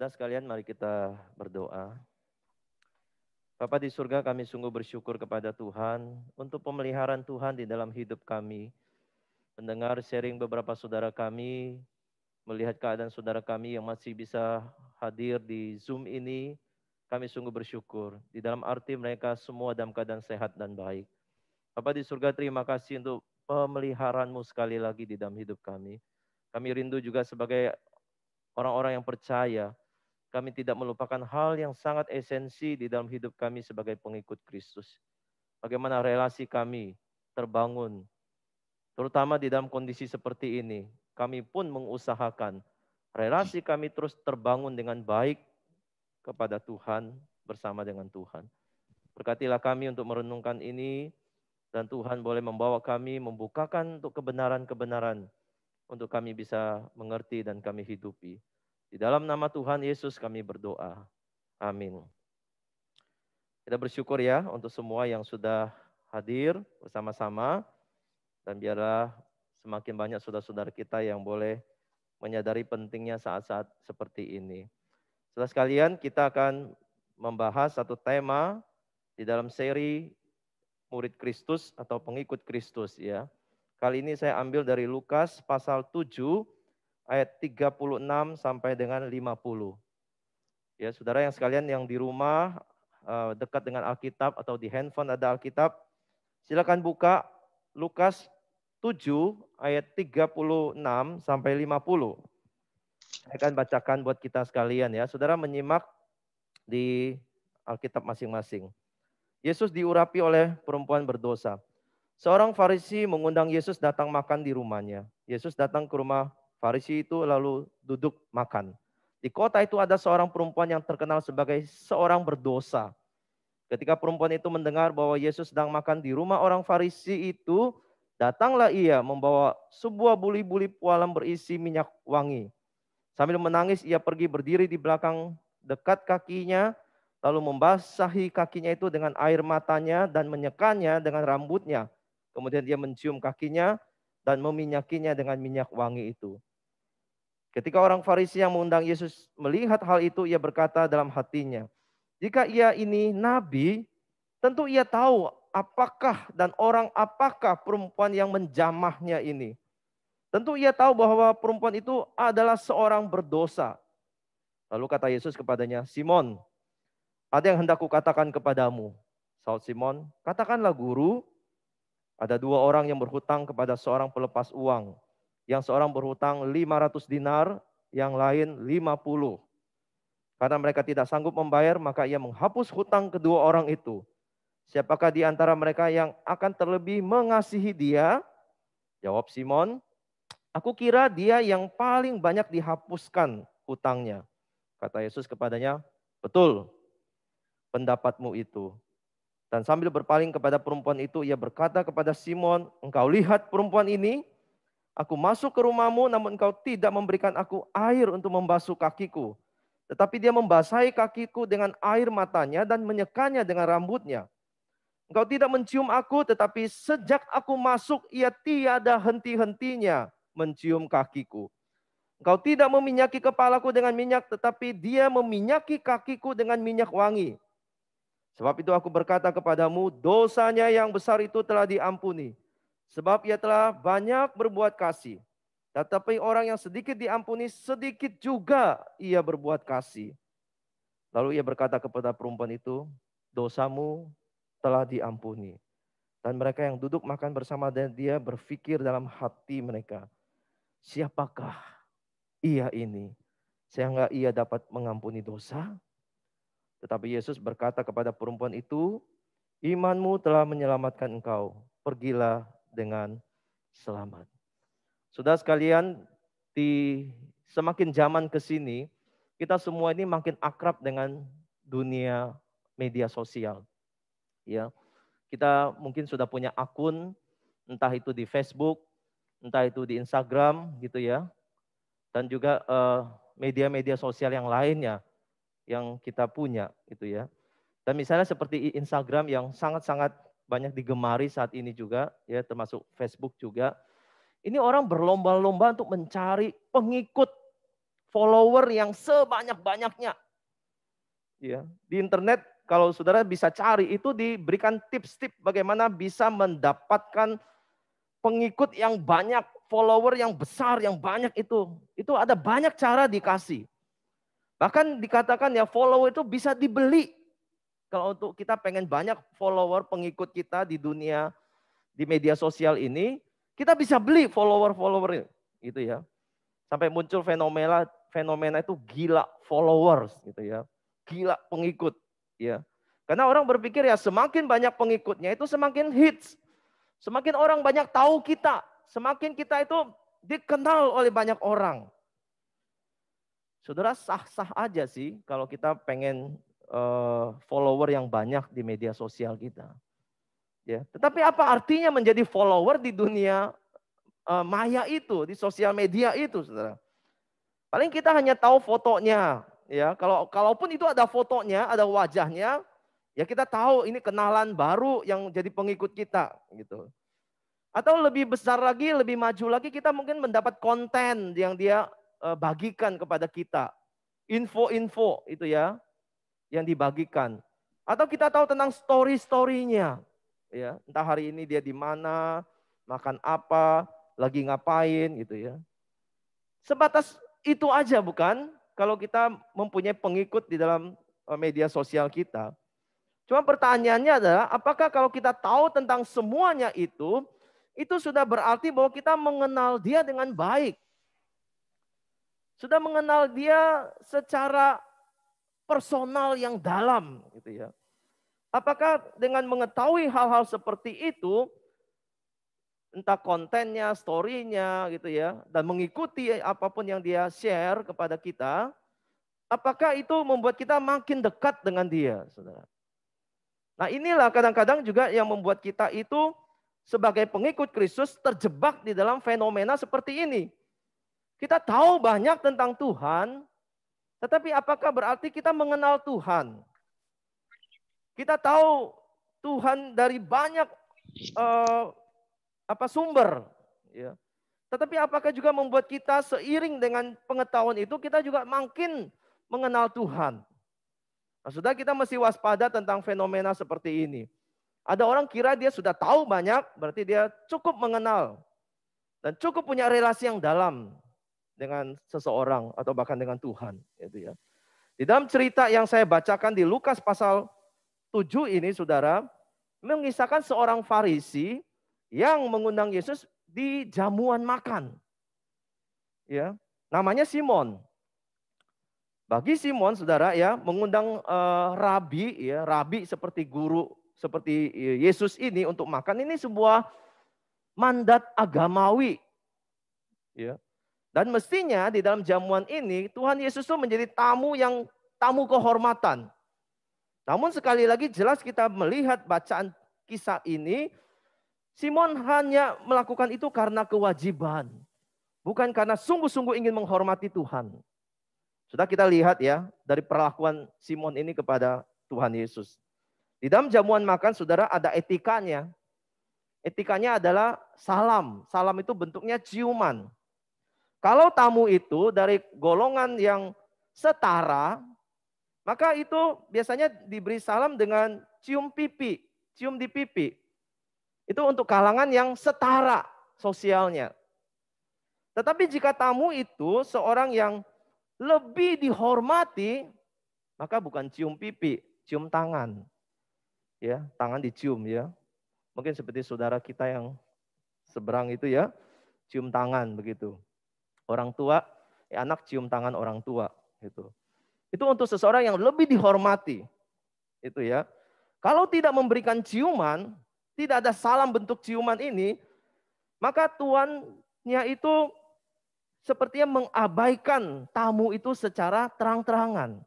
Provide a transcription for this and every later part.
Saudara sekalian, mari kita berdoa. Bapa di surga, kami sungguh bersyukur kepada Tuhan untuk pemeliharaan Tuhan di dalam hidup kami. Mendengar sharing beberapa saudara kami, melihat keadaan saudara kami yang masih bisa hadir di Zoom ini, kami sungguh bersyukur. Di dalam arti mereka semua dalam keadaan sehat dan baik. Bapa di surga, terima kasih untuk pemeliharaan-Mu sekali lagi di dalam hidup kami. Kami rindu juga sebagai orang-orang yang percaya, kami tidak melupakan hal yang sangat esensi di dalam hidup kami sebagai pengikut Kristus. Bagaimana relasi kami terbangun, terutama di dalam kondisi seperti ini. Kami pun mengusahakan relasi kami terus terbangun dengan baik kepada Tuhan, bersama dengan Tuhan. Berkatilah kami untuk merenungkan ini, dan Tuhan boleh membawa kami, membukakan untuk kebenaran-kebenaran, untuk kami bisa mengerti dan kami hidupi. Di dalam nama Tuhan Yesus kami berdoa. Amin. Kita bersyukur ya untuk semua yang sudah hadir bersama-sama. Dan biarlah semakin banyak saudara-saudara kita yang boleh menyadari pentingnya saat-saat seperti ini. Saudara sekalian, kita akan membahas satu tema di dalam seri Murid Kristus atau Pengikut Kristus ya. Kali ini saya ambil dari Lukas pasal 7 ayat 36 sampai dengan 50. Ya, saudara yang sekalian yang di rumah dekat dengan Alkitab atau di handphone ada Alkitab, silakan buka Lukas 7 ayat 36 sampai 50. Saya akan bacakan buat kita sekalian ya. Saudara menyimak di Alkitab masing-masing. Yesus diurapi oleh perempuan berdosa. Seorang Farisi mengundang Yesus datang makan di rumahnya. Yesus datang ke rumah Farisi itu lalu duduk makan. Di kota itu ada seorang perempuan yang terkenal sebagai seorang berdosa. Ketika perempuan itu mendengar bahwa Yesus sedang makan di rumah orang Farisi itu, datanglah ia membawa sebuah buli-buli pualam berisi minyak wangi. Sambil menangis ia pergi berdiri di belakang dekat kakinya, lalu membasahi kakinya itu dengan air matanya dan menyekannya dengan rambutnya. Kemudian dia mencium kakinya dan meminyakinya dengan minyak wangi itu. Ketika orang Farisi yang mengundang Yesus melihat hal itu, ia berkata dalam hatinya, jika ia ini nabi, tentu ia tahu apakah dan orang apakah perempuan yang menjamahnya ini. Tentu ia tahu bahwa perempuan itu adalah seorang berdosa. Lalu kata Yesus kepadanya, Simon, ada yang hendak kukatakan kepadamu. Saud Simon, katakanlah guru. Ada dua orang yang berhutang kepada seorang pelepas uang. Yang seorang berhutang 500 dinar, yang lain 50. Karena mereka tidak sanggup membayar, maka ia menghapus hutang kedua orang itu. Siapakah di antara mereka yang akan terlebih mengasihi dia? Jawab Simon, aku kira dia yang paling banyak dihapuskan hutangnya. Kata Yesus kepadanya, betul pendapatmu itu. Dan sambil berpaling kepada perempuan itu, ia berkata kepada Simon, engkau lihat perempuan ini? Aku masuk ke rumahmu, namun engkau tidak memberikan aku air untuk membasuh kakiku. Tetapi dia membasahi kakiku dengan air matanya dan menyekanya dengan rambutnya. Engkau tidak mencium aku, tetapi sejak aku masuk, ia tiada henti-hentinya mencium kakiku. Engkau tidak meminyaki kepalaku dengan minyak, tetapi dia meminyaki kakiku dengan minyak wangi. Sebab itu aku berkata kepadamu, dosanya yang besar itu telah diampuni. Sebab ia telah banyak berbuat kasih. Tetapi orang yang sedikit diampuni, sedikit juga ia berbuat kasih. Lalu ia berkata kepada perempuan itu, dosamu telah diampuni. Dan mereka yang duduk makan bersama dengan dia berpikir dalam hati mereka, siapakah ia ini sehingga ia dapat mengampuni dosa? Tetapi Yesus berkata kepada perempuan itu, imanmu telah menyelamatkan engkau, pergilah dengan selamat. Saudara sekalian, di semakin zaman ke sini, kita semua ini makin akrab dengan dunia media sosial. Ya, kita mungkin sudah punya akun, entah itu di Facebook, entah itu di Instagram, gitu ya, dan juga media-media sosial yang lainnya yang kita punya, gitu ya. Dan misalnya seperti Instagram yang sangat-sangat banyak digemari saat ini juga, ya, termasuk Facebook juga. Ini orang berlomba-lomba untuk mencari pengikut follower yang sebanyak-banyaknya. Ya, di internet kalau saudara bisa cari itu diberikan tips-tips bagaimana bisa mendapatkan pengikut yang banyak, follower yang besar, yang banyak itu. Itu ada banyak cara dikasih. Bahkan dikatakan ya follower itu bisa dibeli. Kalau untuk kita pengen banyak follower pengikut kita di dunia, di media sosial ini, kita bisa beli follower-follower gitu ya. Sampai muncul fenomena itu gila followers gitu ya. Gila pengikut ya. Karena orang berpikir ya semakin banyak pengikutnya itu semakin hits. Semakin orang banyak tahu kita, semakin kita itu dikenal oleh banyak orang. Saudara, sah-sah aja sih kalau kita pengen follower yang banyak di media sosial kita. Ya, tetapi apa artinya menjadi follower di dunia maya itu, di sosial media itu, saudara? Paling kita hanya tahu fotonya, ya. Kalaupun itu ada fotonya, ada wajahnya, ya kita tahu ini kenalan baru yang jadi pengikut kita, gitu. Atau lebih besar lagi, lebih maju lagi, kita mungkin mendapat konten yang dia bagikan kepada kita, info-info itu ya, yang dibagikan. Atau kita tahu tentang story-storynya, ya. Entah hari ini dia di mana, makan apa, lagi ngapain, gitu ya. Sebatas itu aja bukan? Kalau kita mempunyai pengikut di dalam media sosial kita. Cuma pertanyaannya adalah, apakah kalau kita tahu tentang semuanya itu sudah berarti bahwa kita mengenal dia dengan baik. Sudah mengenal dia secara personal yang dalam gitu ya. Apakah dengan mengetahui hal-hal seperti itu, entah kontennya, story-nya gitu ya, dan mengikuti apapun yang dia share kepada kita, apakah itu membuat kita makin dekat dengan dia, saudara? Nah inilah kadang-kadang juga yang membuat kita itu sebagai pengikut Kristus terjebak di dalam fenomena seperti ini. Kita tahu banyak tentang Tuhan, tetapi apakah berarti kita mengenal Tuhan? Kita tahu Tuhan dari banyak sumber, ya. Tetapi apakah juga membuat kita seiring dengan pengetahuan itu kita juga makin mengenal Tuhan? Nah, sudah kita mesti waspada tentang fenomena seperti ini. Ada orang kira dia sudah tahu banyak, berarti dia cukup mengenal dan cukup punya relasi yang dalam dengan seseorang atau bahkan dengan Tuhan, gitu ya. Di dalam cerita yang saya bacakan di Lukas pasal 7 ini, saudara, mengisahkan seorang Farisi yang mengundang Yesus di jamuan makan. Ya, namanya Simon. Bagi Simon, saudara, ya, mengundang rabi, ya, rabi seperti guru, seperti Yesus ini untuk makan, ini sebuah mandat agamawi. Ya. Dan mestinya di dalam jamuan ini Tuhan Yesus itu menjadi tamu kehormatan. Namun sekali lagi jelas kita melihat bacaan kisah ini, Simon hanya melakukan itu karena kewajiban. Bukan karena sungguh-sungguh ingin menghormati Tuhan. Sudah kita lihat ya dari perlakuan Simon ini kepada Tuhan Yesus. Di dalam jamuan makan, saudara, ada etikanya. Etikanya adalah salam. Salam itu bentuknya ciuman. Kalau tamu itu dari golongan yang setara, maka itu biasanya diberi salam dengan cium pipi, cium di pipi. Itu untuk kalangan yang setara sosialnya. Tetapi jika tamu itu seorang yang lebih dihormati, maka bukan cium pipi, cium tangan. Ya, tangan dicium ya. Mungkin seperti saudara kita yang seberang itu ya, cium tangan begitu. Orang tua, anak cium tangan orang tua gitu. Itu untuk seseorang yang lebih dihormati. Itu ya. Kalau tidak memberikan ciuman, tidak ada salam bentuk ciuman ini, maka tuannya itu sepertinya mengabaikan tamu itu secara terang-terangan.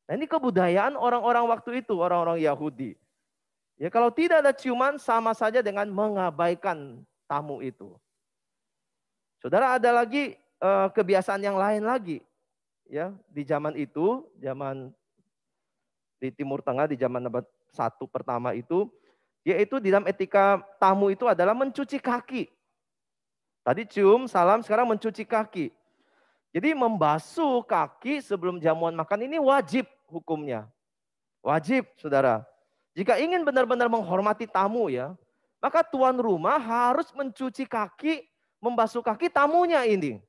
Nah, ini kebudayaan orang-orang waktu itu, orang-orang Yahudi. Ya, kalau tidak ada ciuman sama saja dengan mengabaikan tamu itu. Saudara, ada lagi kebiasaan yang lain lagi. Ya, di zaman itu, zaman di Timur Tengah, di zaman abad 1 pertama itu, yaitu di dalam etika tamu itu adalah mencuci kaki. Tadi cium, salam, sekarang mencuci kaki. Jadi membasuh kaki sebelum jamuan makan ini wajib hukumnya. Wajib, saudara. Jika ingin benar-benar menghormati tamu ya, maka tuan rumah harus mencuci kaki, membasuh kaki tamunya ini.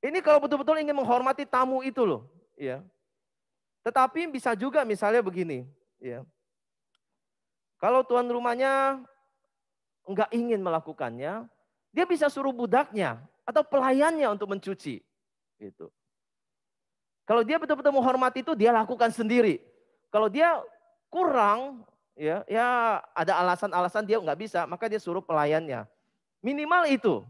Ini kalau betul-betul ingin menghormati tamu itu loh. Ya. Tetapi bisa juga misalnya begini. Ya. Kalau tuan rumahnya enggak ingin melakukannya, dia bisa suruh budaknya atau pelayannya untuk mencuci. Gitu. Kalau dia betul-betul menghormati itu, dia lakukan sendiri. Kalau dia kurang, ya ada alasan-alasan dia nggak bisa, maka dia suruh pelayannya. Minimal itu.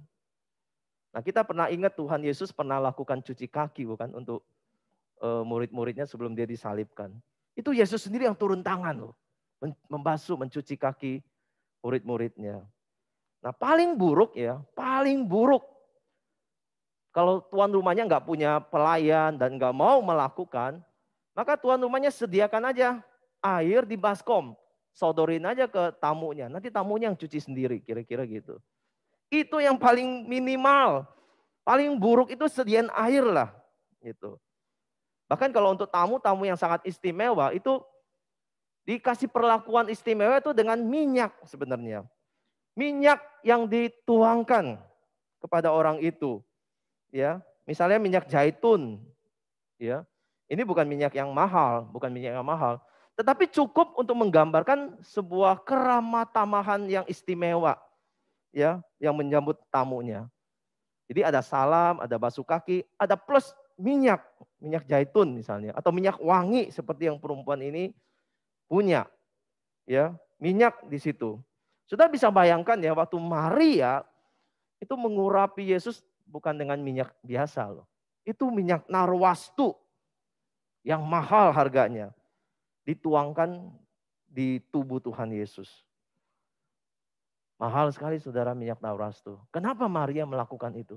Nah, kita pernah ingat Tuhan Yesus pernah lakukan cuci kaki bukan untuk murid-muridnya sebelum dia disalibkan. Itu Yesus sendiri yang turun tangan loh, membasuh, mencuci kaki murid-muridnya. Nah, paling buruk ya, paling buruk kalau tuan rumahnya nggak punya pelayan dan nggak mau melakukan, maka tuan rumahnya sediakan aja air di baskom. Sodorin aja ke tamunya. Nanti tamunya yang cuci sendiri, kira-kira gitu. Itu yang paling minimal. Paling buruk itu sediain air lah. Gitu. Bahkan kalau untuk tamu-tamu yang sangat istimewa, itu dikasih perlakuan istimewa itu dengan minyak sebenarnya. Minyak yang dituangkan kepada orang itu. Ya, misalnya minyak zaitun, ya. Ini bukan minyak yang mahal, tetapi cukup untuk menggambarkan sebuah keramatamahan yang istimewa, ya, yang menyambut tamunya. Jadi ada salam, ada basuh kaki, ada plus minyak zaitun misalnya, atau minyak wangi seperti yang perempuan ini punya, ya, minyak di situ. Sudah bisa bayangkan ya waktu Maria itu mengurapi Yesus bukan dengan minyak biasa loh. Itu minyak narwastu yang mahal harganya. Dituangkan di tubuh Tuhan Yesus. Mahal sekali saudara minyak narwastu. Kenapa Maria melakukan itu?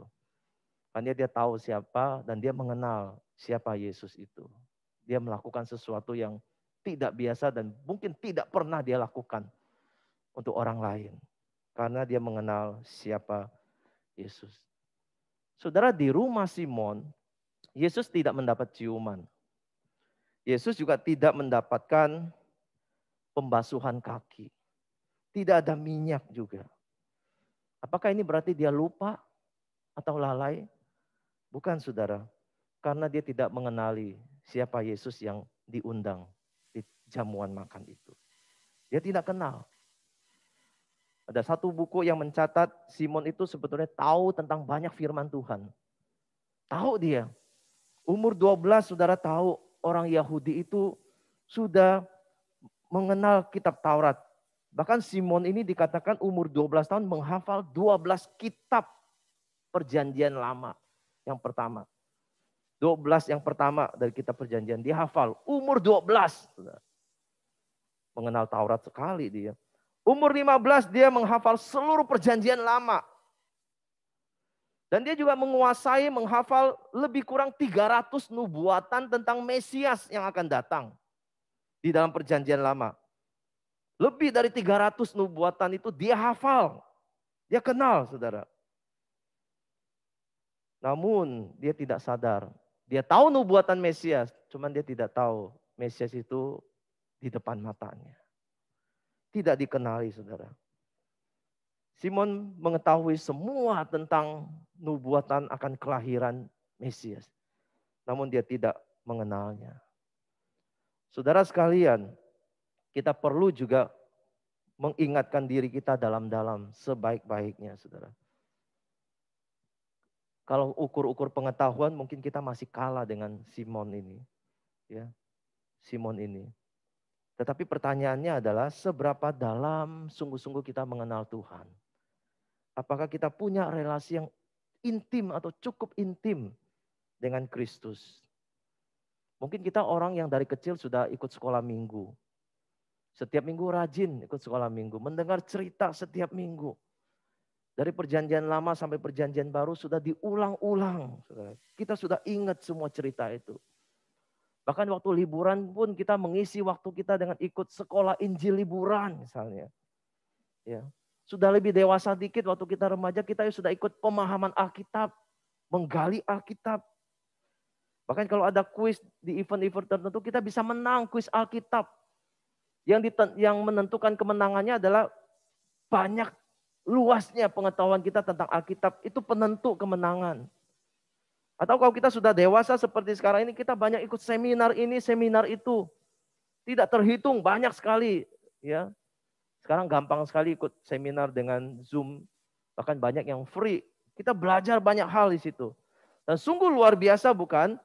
Karena dia tahu siapa dan dia mengenal siapa Yesus itu. Dia melakukan sesuatu yang tidak biasa dan mungkin tidak pernah dia lakukan untuk orang lain. Karena dia mengenal siapa Yesus. Saudara, di rumah Simon, Yesus tidak mendapat ciuman. Yesus juga tidak mendapatkan pembasuhan kaki. Tidak ada minyak juga. Apakah ini berarti dia lupa atau lalai? Bukan saudara. Karena dia tidak mengenali siapa Yesus yang diundang di jamuan makan itu. Dia tidak kenal. Ada satu buku yang mencatat Simon itu sebetulnya tahu tentang banyak firman Tuhan. Tahu dia. Umur 12 saudara tahu orang Yahudi itu sudah mengenal kitab Taurat. Bahkan Simon ini dikatakan umur 12 tahun menghafal 12 kitab perjanjian lama. Yang pertama. 12 yang pertama dari kitab perjanjian. Dia hafal. Umur 12. Saudara. Mengenal Taurat sekali dia. Umur 15 dia menghafal seluruh perjanjian lama. Dan dia juga menguasai, menghafal lebih kurang 300 nubuatan tentang Mesias yang akan datang. Di dalam perjanjian lama. Lebih dari 300 nubuatan itu dia hafal. Dia kenal saudara. Namun dia tidak sadar. Dia tahu nubuatan Mesias. Cuman dia tidak tahu Mesias itu di depan matanya. Tidak dikenali saudara. Simon mengetahui semua tentang nubuatan akan kelahiran Mesias. Namun dia tidak mengenalnya. Saudara sekalian, kita perlu juga mengingatkan diri kita dalam-dalam sebaik-baiknya saudara. Kalau ukur-ukur pengetahuan mungkin kita masih kalah dengan Simon ini. Ya, Simon ini. Tetapi pertanyaannya adalah seberapa dalam sungguh-sungguh kita mengenal Tuhan. Apakah kita punya relasi yang intim atau cukup intim dengan Kristus? Mungkin kita orang yang dari kecil sudah ikut sekolah minggu. Setiap minggu rajin ikut sekolah minggu. Mendengar cerita setiap minggu. Dari perjanjian lama sampai perjanjian baru sudah diulang-ulang. Kita sudah ingat semua cerita itu. Bahkan waktu liburan pun kita mengisi waktu kita dengan ikut sekolah Injil liburan misalnya. Ya. Sudah lebih dewasa dikit waktu kita remaja kita sudah ikut pemahaman Alkitab. menggali Alkitab. Bahkan kalau ada kuis di event-event tertentu, kita bisa menang kuis Alkitab. Yang menentukan kemenangannya adalah banyak luasnya pengetahuan kita tentang Alkitab. Itu penentu kemenangan. Atau kalau kita sudah dewasa seperti sekarang ini, kita banyak ikut seminar ini, seminar itu. Tidak terhitung, banyak sekali. Ya, sekarang gampang sekali ikut seminar dengan Zoom. Bahkan banyak yang free. Kita belajar banyak hal di situ. Dan sungguh luar biasa bukan?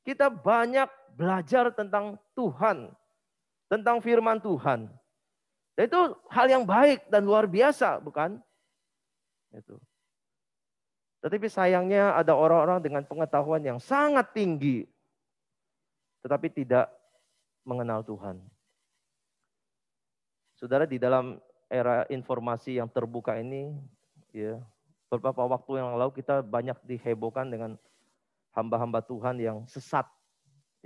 Kita banyak belajar tentang Tuhan. Tentang firman Tuhan. Dan itu hal yang baik dan luar biasa, bukan? Itu. Tetapi sayangnya ada orang-orang dengan pengetahuan yang sangat tinggi. Tetapi tidak mengenal Tuhan. Saudara, di dalam era informasi yang terbuka ini, ya, beberapa waktu yang lalu kita banyak dihebohkan dengan hamba-hamba Tuhan yang sesat.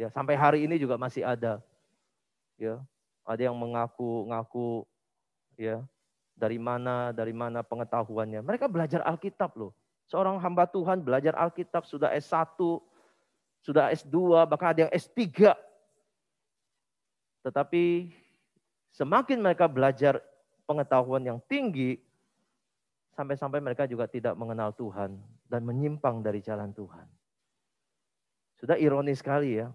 Ya, sampai hari ini juga masih ada. Ya, ada yang mengaku-ngaku ya, dari mana pengetahuannya. Mereka belajar Alkitab loh. Seorang hamba Tuhan belajar Alkitab sudah S1, sudah S2, bahkan ada yang S3. Tetapi semakin mereka belajar pengetahuan yang tinggi, sampai-sampai mereka juga tidak mengenal Tuhan dan menyimpang dari jalan Tuhan. Sudah ironis sekali ya.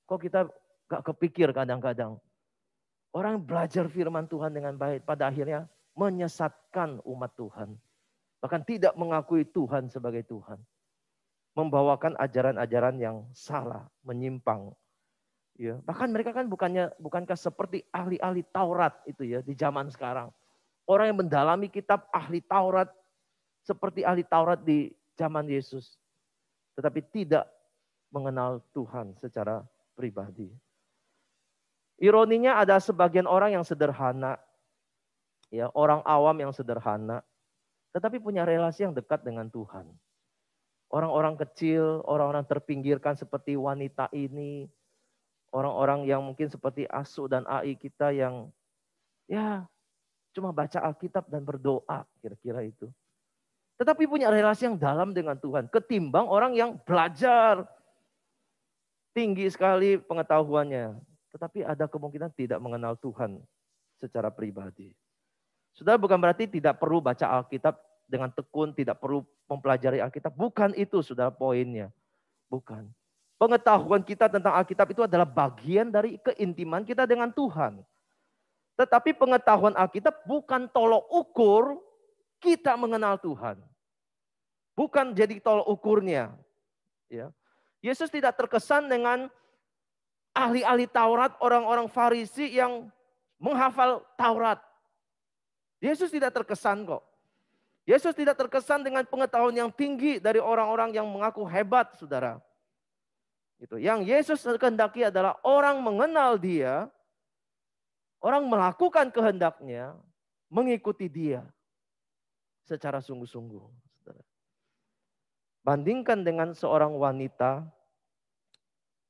Kok kita gak kepikir kadang-kadang. Orang belajar firman Tuhan dengan baik, pada akhirnya menyesatkan umat Tuhan. Bahkan tidak mengakui Tuhan sebagai Tuhan. Membawakan ajaran-ajaran yang salah, menyimpang. Ya, bahkan mereka kan bukankah seperti ahli-ahli Taurat itu ya di zaman sekarang. Orang yang mendalami kitab ahli Taurat seperti ahli Taurat di zaman Yesus. Tetapi tidak mengenal Tuhan secara pribadi. Ironinya ada sebagian orang yang sederhana, ya, orang awam yang sederhana, tetapi punya relasi yang dekat dengan Tuhan. Orang-orang kecil, orang-orang terpinggirkan seperti wanita ini, orang-orang yang mungkin seperti Asu dan Ai kita yang ya cuma baca Alkitab dan berdoa, kira-kira itu. Tetapi punya relasi yang dalam dengan Tuhan, ketimbang orang yang belajar tinggi sekali pengetahuannya, tetapi ada kemungkinan tidak mengenal Tuhan secara pribadi. Sudah bukan berarti tidak perlu baca Alkitab dengan tekun, tidak perlu mempelajari Alkitab. Bukan itu sudah poinnya. Bukan. Pengetahuan kita tentang Alkitab itu adalah bagian dari keintiman kita dengan Tuhan. Tetapi pengetahuan Alkitab bukan tolok ukur kita mengenal Tuhan. Bukan jadi tolok ukurnya. Ya. Yesus tidak terkesan dengan ahli-ahli Taurat, orang-orang Farisi yang menghafal Taurat. Yesus tidak terkesan kok. Yesus tidak terkesan dengan pengetahuan yang tinggi dari orang-orang yang mengaku hebat, saudara. Itu. Yang Yesus kehendaki adalah orang mengenal Dia, orang melakukan kehendaknya, mengikuti Dia secara sungguh-sungguh. Saudara. Bandingkan dengan seorang wanita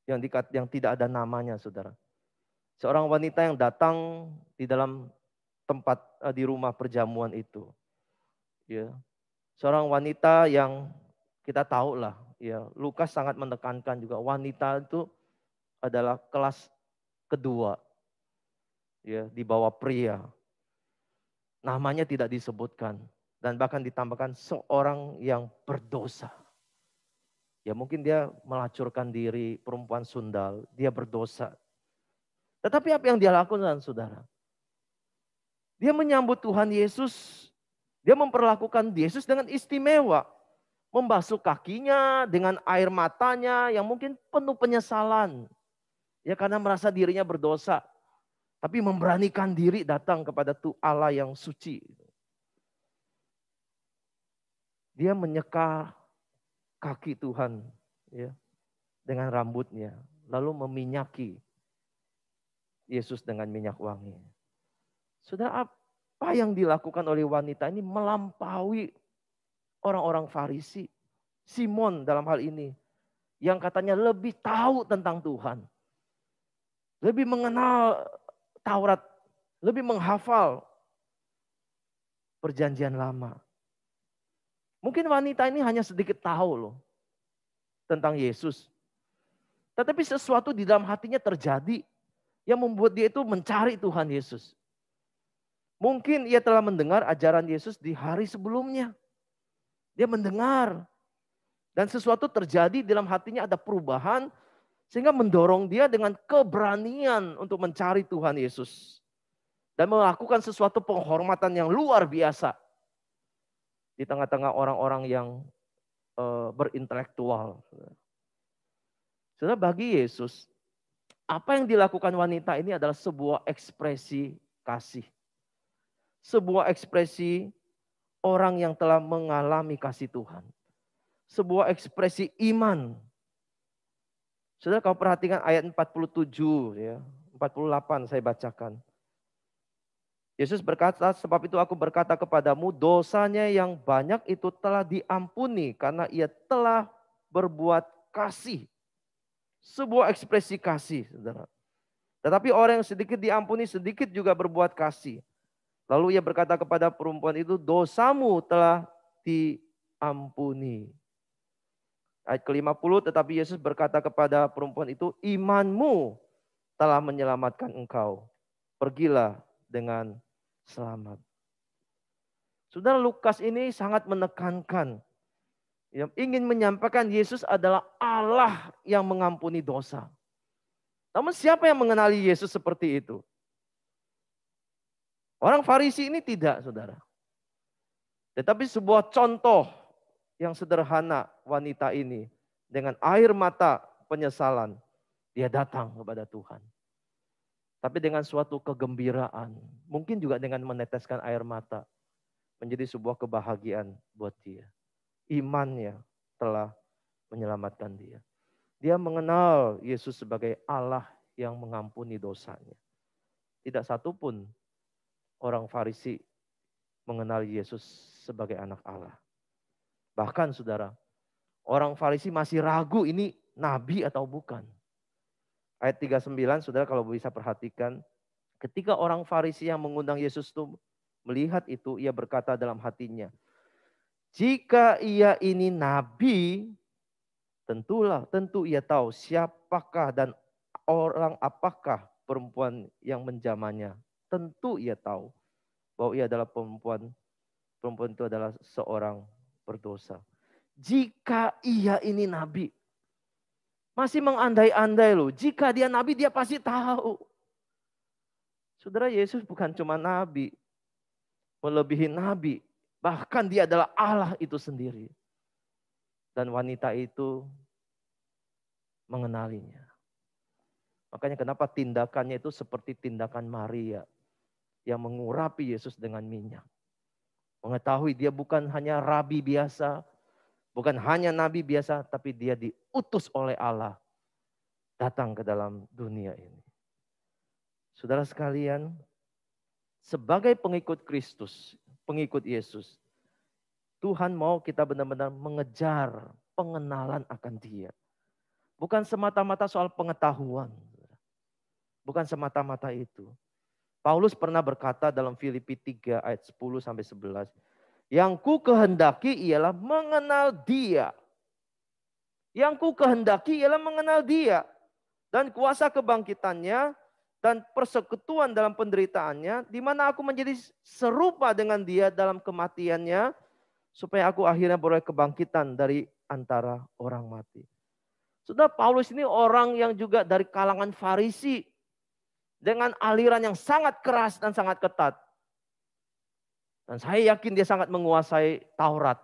yang tidak ada namanya, saudara. Seorang wanita yang datang di dalam tempat di rumah perjamuan itu. Ya. Seorang wanita yang kita tahu lah, ya, Lukas sangat menekankan juga wanita itu adalah kelas kedua. Ya, di bawah pria. Namanya tidak disebutkan dan bahkan ditambahkan seorang yang berdosa. Ya, mungkin dia melacurkan diri, perempuan sundal, dia berdosa. Tetapi apa yang dia lakukan, saudara? Dia menyambut Tuhan Yesus. Dia memperlakukan Yesus dengan istimewa. Membasuh kakinya dengan air matanya yang mungkin penuh penyesalan. Ya, karena merasa dirinya berdosa. Tapi memberanikan diri datang kepada Allah yang suci. Dia menyeka kaki Tuhan, ya, dengan rambutnya. Lalu meminyaki Yesus dengan minyak wangi. Sudah apa yang dilakukan oleh wanita ini melampaui orang-orang Farisi. Simon dalam hal ini. Yang katanya lebih tahu tentang Tuhan. Lebih mengenal Taurat. Lebih menghafal perjanjian lama. Mungkin wanita ini hanya sedikit tahu loh. tentang Yesus. Tetapi sesuatu di dalam hatinya terjadi yang membuat dia itu mencari Tuhan Yesus. Mungkin ia telah mendengar ajaran Yesus di hari sebelumnya. Dia mendengar. Dan sesuatu terjadi dalam hatinya, ada perubahan. Sehingga mendorong dia dengan keberanian untuk mencari Tuhan Yesus. Dan melakukan sesuatu penghormatan yang luar biasa. Di tengah-tengah orang-orang yang berintelektual. Saudara, bagi Yesus, apa yang dilakukan wanita ini adalah sebuah ekspresi kasih. Sebuah ekspresi orang yang telah mengalami kasih Tuhan. Sebuah ekspresi iman. Saudara, kalau perhatikan ayat 47, ya, 48 saya bacakan. Yesus berkata, sebab itu aku berkata kepadamu, dosanya yang banyak itu telah diampuni karena ia telah berbuat kasih. Sebuah ekspresi kasih, saudara. Tetapi orang yang sedikit diampuni, sedikit juga berbuat kasih. Lalu ia berkata kepada perempuan itu, dosamu telah diampuni. Ayat ke-50, tetapi Yesus berkata kepada perempuan itu, imanmu telah menyelamatkan engkau. Pergilah dengan selamat. Saudara, Lukas ini sangat menekankan, yang ingin menyampaikan Yesus adalah Allah yang mengampuni dosa. Namun siapa yang mengenali Yesus seperti itu? Orang Farisi ini tidak, saudara. Tetapi sebuah contoh yang sederhana wanita ini. Dengan air mata penyesalan, dia datang kepada Tuhan. Tapi dengan suatu kegembiraan, mungkin juga dengan meneteskan air mata, menjadi sebuah kebahagiaan buat dia. Imannya telah menyelamatkan dia. Dia mengenal Yesus sebagai Allah yang mengampuni dosanya. Tidak satupun orang Farisi mengenal Yesus sebagai anak Allah. Bahkan saudara, orang Farisi masih ragu ini nabi atau bukan. Ayat 39, saudara kalau bisa perhatikan. Ketika orang Farisi yang mengundang Yesus itu melihat itu, ia berkata dalam hatinya, jika ia ini nabi, tentu ia tahu siapakah dan orang apakah perempuan yang menjamahnya. Tentu ia tahu bahwa ia adalah perempuan itu adalah seorang berdosa. Jika ia ini nabi, masih mengandai-andai loh. Jika dia nabi, dia pasti tahu. Saudara, Yesus bukan cuma nabi, melebihi nabi. Bahkan dia adalah Allah itu sendiri. Dan wanita itu mengenalinya. Makanya kenapa tindakannya itu seperti tindakan Maria yang mengurapi Yesus dengan minyak. Mengetahui dia bukan hanya rabi biasa, bukan hanya nabi biasa, tapi dia diutus oleh Allah datang ke dalam dunia ini. Saudara sekalian, sebagai pengikut Kristus, pengikut Yesus, Tuhan mau kita benar-benar mengejar pengenalan akan Dia. Bukan semata-mata soal pengetahuan. Bukan semata-mata itu. Paulus pernah berkata dalam Filipi 3 ayat 10 sampai 11. Yang ku kehendaki ialah mengenal Dia. Yang ku kehendaki ialah mengenal Dia. Dan kuasa kebangkitannya dan persekutuan dalam penderitaannya, di mana aku menjadi serupa dengan Dia dalam kematiannya, supaya aku akhirnya beroleh kebangkitan dari antara orang mati. Saudara, Paulus ini orang yang juga dari kalangan Farisi, dengan aliran yang sangat keras dan sangat ketat. Dan saya yakin dia sangat menguasai Taurat.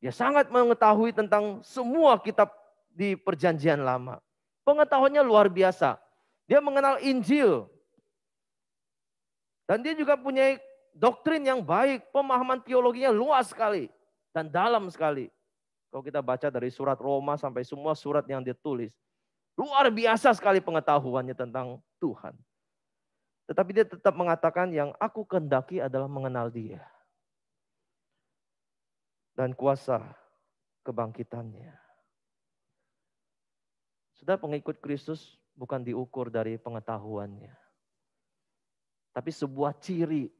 Dia sangat mengetahui tentang semua kitab di Perjanjian Lama. Pengetahuannya luar biasa. Dia mengenal Injil. Dan dia juga punya doktrin yang baik. Pemahaman teologinya luas sekali. Dan dalam sekali. Kalau kita baca dari surat Roma sampai semua surat yang dia tulis. Luar biasa sekali pengetahuannya tentang Tuhan. Tetapi dia tetap mengatakan yang aku kehendaki adalah mengenal Dia. Dan kuasa kebangkitannya. Sudah pengikut Kristus bukan diukur dari pengetahuannya. Tapi sebuah ciri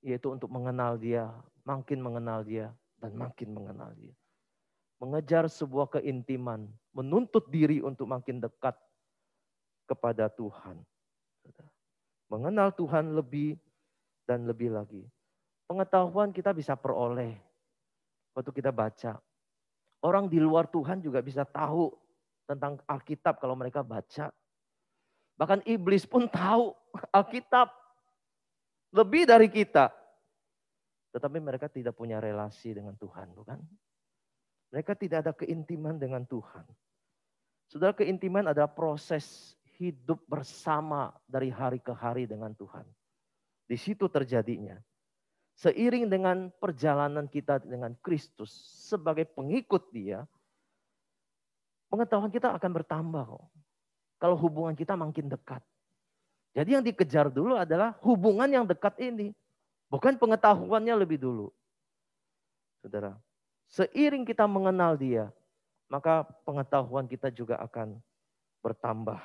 yaitu untuk mengenal Dia, makin mengenal Dia, dan makin mengenal Dia. mengejar sebuah keintiman, menuntut diri untuk makin dekat kepada Tuhan. Mengenal Tuhan lebih dan lebih lagi. Pengetahuan kita bisa peroleh waktu kita baca. Orang di luar Tuhan juga bisa tahu tentang Alkitab kalau mereka baca. Bahkan iblis pun tahu Alkitab lebih dari kita. Tetapi mereka tidak punya relasi dengan Tuhan, bukan? Mereka tidak ada keintiman dengan Tuhan. Saudara, keintiman adalah proses hidup bersama dari hari ke hari dengan Tuhan. Di situ terjadinya. Seiring dengan perjalanan kita dengan Kristus sebagai pengikut Dia, pengetahuan kita akan bertambah kok. Kalau hubungan kita makin dekat. Jadi yang dikejar dulu adalah hubungan yang dekat ini. Bukan pengetahuannya lebih dulu. Saudara, seiring kita mengenal Dia, maka pengetahuan kita juga akan bertambah.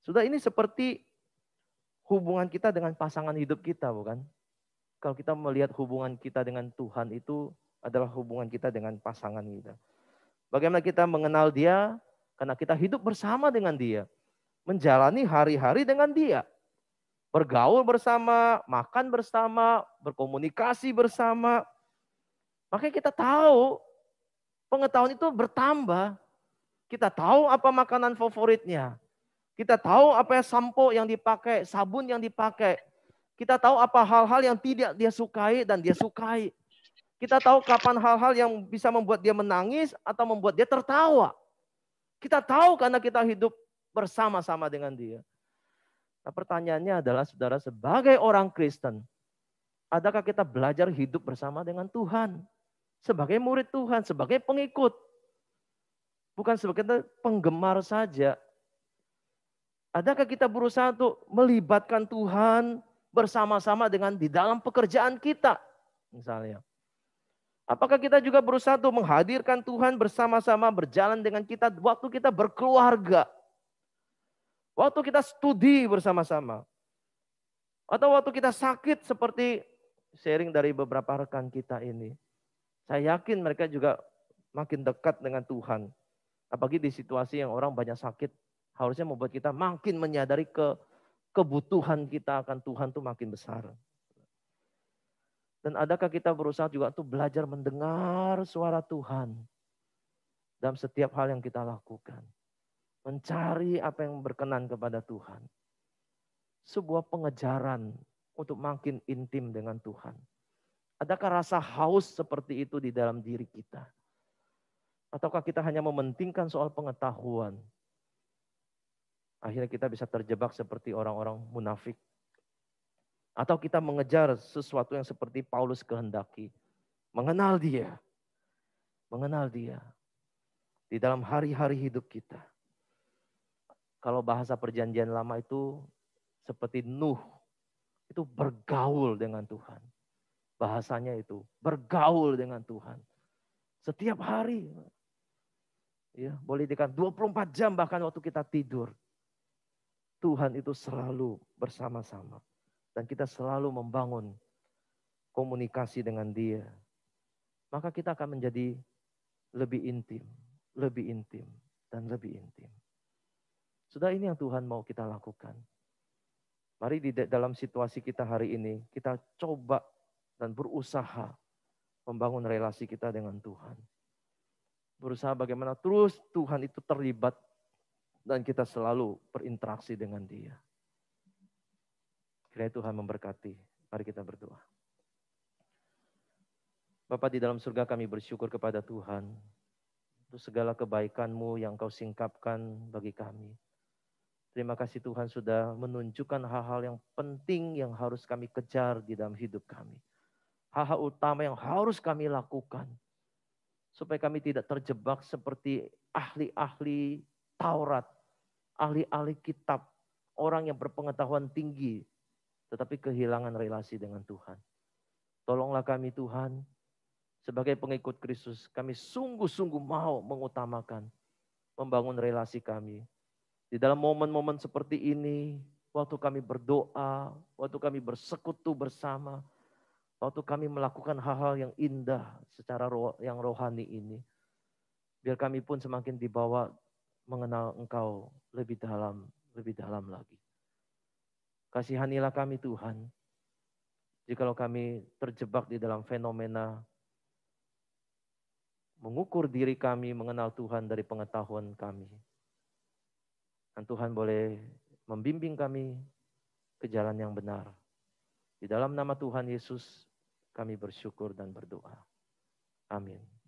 Sudah, ini seperti hubungan kita dengan pasangan hidup kita, bukan? Kalau kita melihat hubungan kita dengan Tuhan itu adalah hubungan kita dengan pasangan kita. Bagaimana kita mengenal Dia? Karena kita hidup bersama dengan Dia. Menjalani hari-hari dengan Dia. Bergaul bersama, makan bersama, berkomunikasi bersama. Makanya kita tahu pengetahuan itu bertambah. Kita tahu apa makanan favoritnya. Kita tahu apa sampo yang dipakai, sabun yang dipakai. Kita tahu apa hal-hal yang tidak dia sukai dan dia sukai. Kita tahu kapan hal-hal yang bisa membuat dia menangis atau membuat dia tertawa. Kita tahu karena kita hidup bersama-sama dengan dia. Nah, pertanyaannya adalah, saudara, sebagai orang Kristen, adakah kita belajar hidup bersama dengan Tuhan? Sebagai murid Tuhan, sebagai pengikut. Bukan sebagai penggemar saja. Adakah kita berusaha untuk melibatkan Tuhan bersama-sama dengan di dalam pekerjaan kita? Misalnya. Apakah kita juga berusaha untuk menghadirkan Tuhan bersama-sama berjalan dengan kita waktu kita berkeluarga? Waktu kita studi bersama-sama. Atau waktu kita sakit seperti sharing dari beberapa rekan kita ini. Saya yakin mereka juga makin dekat dengan Tuhan. Apalagi di situasi yang orang banyak sakit. Harusnya membuat kita makin menyadari kebutuhan kita akan Tuhan itu makin besar. Dan adakah kita berusaha juga untuk belajar mendengar suara Tuhan dalam setiap hal yang kita lakukan. Mencari apa yang berkenan kepada Tuhan. Sebuah pengejaran untuk makin intim dengan Tuhan. Adakah rasa haus seperti itu di dalam diri kita? Ataukah kita hanya mementingkan soal pengetahuan? Akhirnya kita bisa terjebak seperti orang-orang munafik. Atau kita mengejar sesuatu yang seperti Paulus kehendaki. Mengenal Dia. Mengenal Dia. Di dalam hari-hari hidup kita. Kalau bahasa perjanjian lama itu seperti Nuh. Itu bergaul dengan Tuhan. Bahasanya itu bergaul dengan Tuhan. Setiap hari. Ya, boleh dikatakan 24 jam bahkan waktu kita tidur. Tuhan itu selalu bersama-sama. Dan kita selalu membangun komunikasi dengan Dia. Maka kita akan menjadi lebih intim, dan lebih intim. Sudah, ini yang Tuhan mau kita lakukan. Mari di dalam situasi kita hari ini, kita coba dan berusaha membangun relasi kita dengan Tuhan. Berusaha bagaimana terus Tuhan itu terlibat dan kita selalu berinteraksi dengan Dia. Kiranya Tuhan memberkati. Mari kita berdoa. Bapa di dalam surga, kami bersyukur kepada Tuhan untuk segala kebaikan-Mu yang Kau singkapkan bagi kami. Terima kasih Tuhan sudah menunjukkan hal-hal yang penting yang harus kami kejar di dalam hidup kami. Hal-hal utama yang harus kami lakukan. Supaya kami tidak terjebak seperti ahli-ahli Taurat, ahli-ahli kitab, orang yang berpengetahuan tinggi, tetapi kehilangan relasi dengan Tuhan. Tolonglah kami Tuhan, sebagai pengikut Kristus, kami sungguh-sungguh mau mengutamakan, membangun relasi kami. Di dalam momen-momen seperti ini, waktu kami berdoa, waktu kami bersekutu bersama, waktu kami melakukan hal-hal yang indah secara yang rohani ini, Biar kami pun semakin dibawa mengenal Engkau lebih dalam lagi. Kasihanilah kami Tuhan. Jikalau kami terjebak di dalam fenomena mengukur diri kami mengenal Tuhan dari pengetahuan kami. Dan Tuhan boleh membimbing kami ke jalan yang benar. Di dalam nama Tuhan Yesus kami bersyukur dan berdoa. Amin.